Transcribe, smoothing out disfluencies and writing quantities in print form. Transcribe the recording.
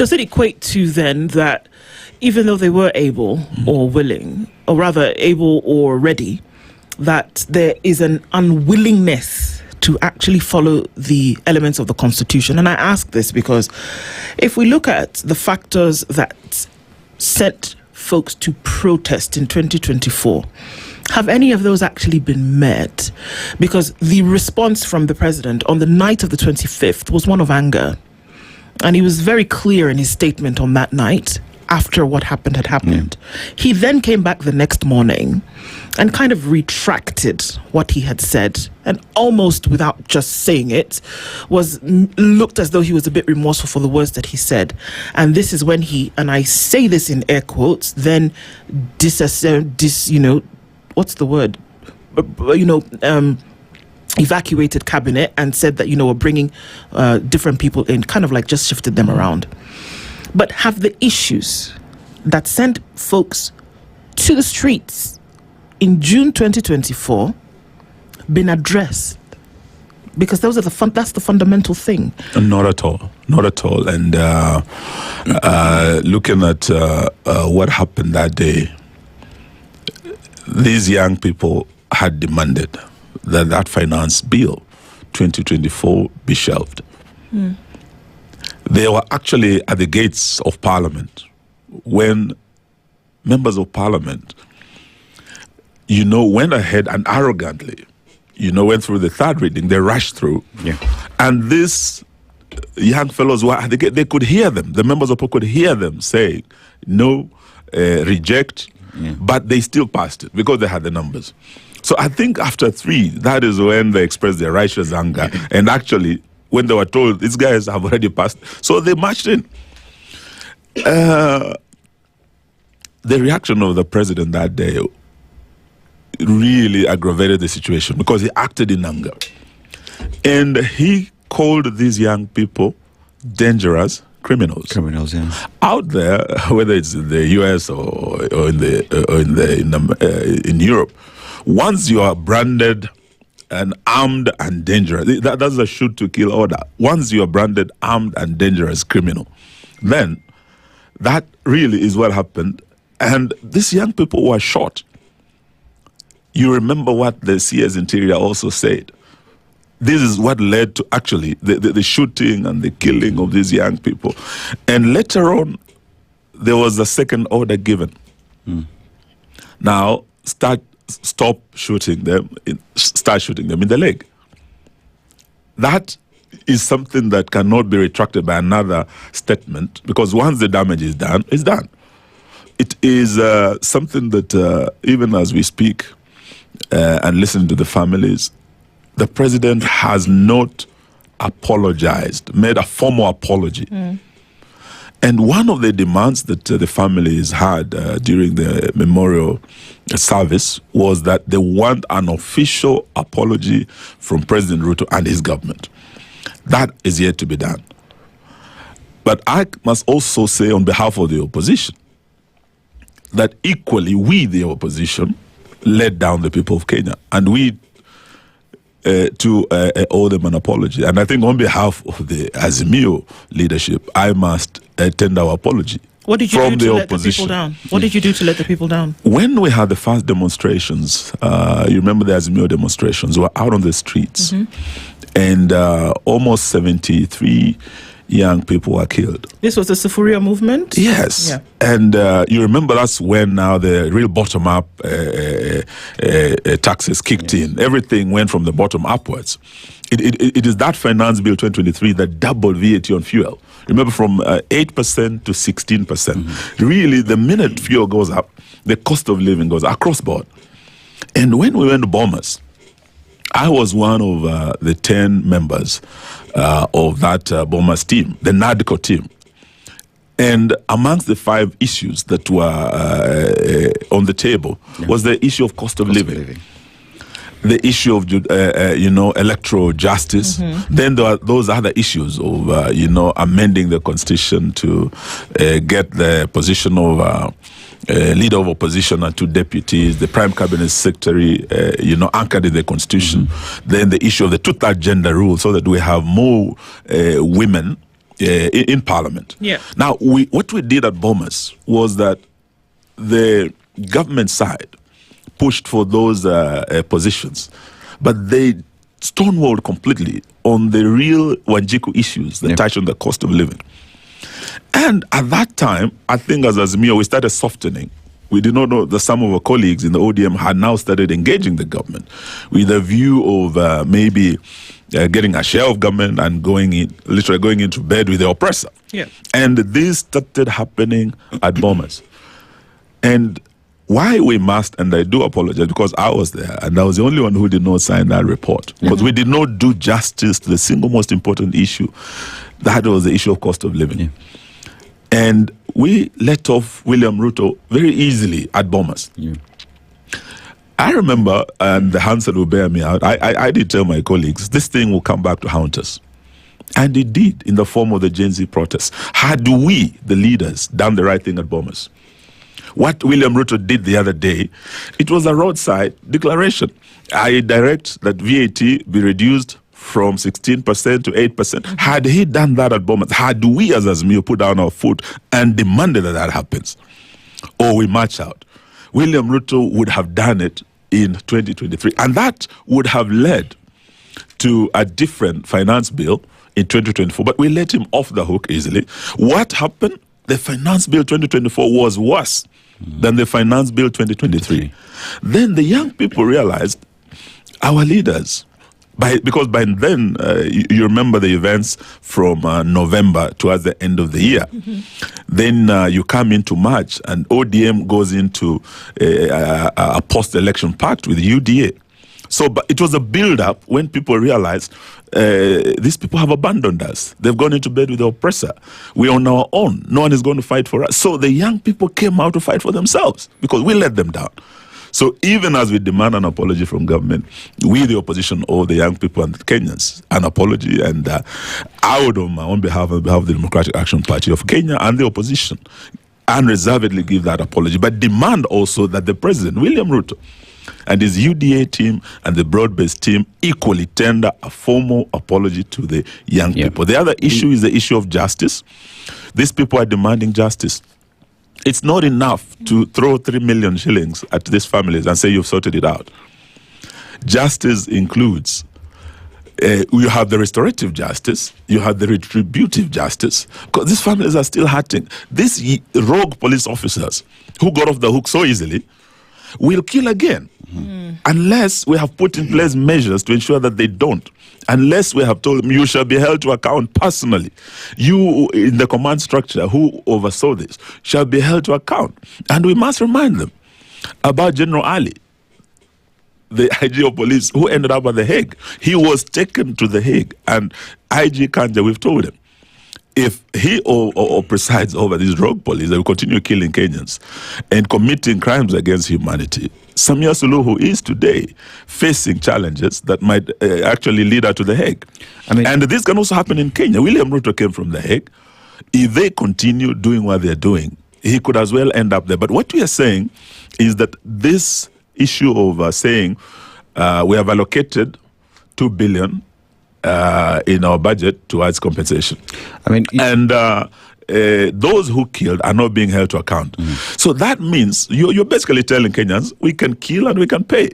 Does it equate to then that even though they were able or willing, or rather able or ready, that there is an unwillingness to actually follow the elements of the Constitution? And I ask this because if we look at the factors that sent folks to protest in 2024, have any of those actually been met? Because the response from the president on the night of the 25th was one of anger. And he was very clear in his statement on that night after what happened had happened. He then came back the next morning and kind of retracted what he had said, and almost without just saying it, looked as though he was a bit remorseful for the words that he said. And this is when he, and I say this in air quotes, then evacuated cabinet and said that, we're bringing different people in, kind of like just shifted them around. But have the issues that sent folks to the streets in June 2024 been addressed? Because those are that's the fundamental thing. Not at all. Not at all. And looking at what happened that day, these young people had demanded that finance bill 2024 be shelved. They were actually at the gates of Parliament when members of Parliament, went ahead and arrogantly, went through the third reading. They rushed through. Yeah. And these young fellows were at the gate. They could hear them. The members of Parliament could hear them saying, no, reject. Yeah. But they still passed it because they had the numbers. So I think after 3, that is when they expressed their righteous anger. And actually, when they were told, these guys have already passed, so they marched in. The reaction of the president that day really aggravated the situation because he acted in anger. And he called these young people dangerous criminals. Criminals, yeah. Out there, whether it's in the US or in Europe, once you are branded and armed and dangerous, that's a shoot to kill order. Once you are branded armed and dangerous criminal, then that really is what happened. And these young people were shot. You remember what the CS Interior also said. This is what led to actually the shooting and the killing of these young people. And later on, there was a second order given. Now, stop shooting them, start shooting them in the leg. That is something that cannot be retracted by another statement, because once the damage is done, it's done. It is something that even as we speak and listen to the families, the president has not apologized, made a formal apology. And one of the demands that the families had during the memorial service was that they want an official apology from President Ruto and his government. That is yet to be done. But I must also say on behalf of the opposition that equally we, the opposition, let down the people of Kenya. And we owe them an apology. And I think on behalf of the Azimio leadership, I must tender our apology. What did you do to let the people down? What did you do to let the people down? When we had the first demonstrations, you remember the Azimio demonstrations, we were out on the streets. And almost 73 young people were killed. This was the Sufuria movement? Yes. Yeah. And you remember that's when now the real bottom-up taxes kicked in. Everything went from the bottom upwards. It is that Finance Bill 2023 that doubled VAT on fuel. Remember, from 8% to 16%. Really, the minute fuel goes up, the cost of living goes across board. And when we went to Bomas, I was one of the 10 members of that Bomas team, the NADCO team. And amongst the 5 issues that were on the table was the issue of cost of living. The issue of, electoral justice. Then there are those other issues of, amending the constitution to get the position of leader of opposition and 2 deputies, the prime cabinet secretary, anchored in the constitution. Then the issue of the 2/3 gender rule, so that we have more women, in Parliament. Yeah. Now, what we did at Bomas was that the government side pushed for those positions, but they stonewalled completely on the real Wanjiku issues that touch on the cost of living. And at that time, I think as Azimio, we started softening. We did not know that some of our colleagues in the ODM had now started engaging the government with a view of maybe getting a share of government and literally going into bed with the oppressor. Yeah. And this started happening at Bomas. And why we must, and I do apologize because I was there and I was the only one who did not sign that report, because we did not do justice to the single most important issue. That was the issue of cost of living. And we let off William Ruto very easily at Bomas. I remember, and the Hansel will bear me out, I did tell my colleagues, this thing will come back to haunt us. And it did, in the form of the Gen Z protests. Had we, the leaders, done the right thing at Bomas, what William Ruto did the other day, it was a roadside declaration. I direct that VAT be reduced from 16% to 8%. Had he done that at Bomas, had we as Azimio put down our foot and demanded that happens, or we march out, William Ruto would have done it in 2023. And that would have led to a different finance bill in 2024. But we let him off the hook easily. What happened? The finance bill 2024 was worse than the finance bill 2023. Then the young people realized our leaders, because by then, you remember the events from November towards the end of the year. Then you come into March and ODM goes into a post-election pact with UDA. So but it was a build-up when people realized these people have abandoned us. They've gone into bed with the oppressor. We're on our own. No one is going to fight for us. So the young people came out to fight for themselves because we let them down. So even as we demand an apology from government, we, the opposition, owe the young people and the Kenyans an apology. And I would, on behalf of the Democratic Action Party of Kenya and the opposition, unreservedly give that apology, but demand also that the President, William Ruto, and his UDA team and the broad-based team equally tender a formal apology to the young people. The other issue is the issue of justice. These people are demanding justice. It's not enough to throw 3 million shillings at these families and say you've sorted it out. Justice includes, you have the restorative justice, you have the retributive justice, because these families are still hurting. These rogue police officers who got off the hook so easily will kill again, unless we have put in place measures to ensure that they don't. Unless we have told them you shall be held to account personally. You in the command structure who oversaw this shall be held to account. And we must remind them about General Ali, the IG of police who ended up at The Hague. He was taken to The Hague, and IG Kanja, we've told him, if he or presides over these rogue police, they will continue killing Kenyans and committing crimes against humanity. Samia Suluhu is today facing challenges that might actually lead her to The Hague. And this can also happen in Kenya. William Ruto came from The Hague. If they continue doing what they're doing, he could as well end up there. But what we are saying is that this issue of saying we have allocated 2 billion in our budget towards compensation. And those who killed are not being held to account. So that means you're basically telling Kenyans, we can kill and we can pay.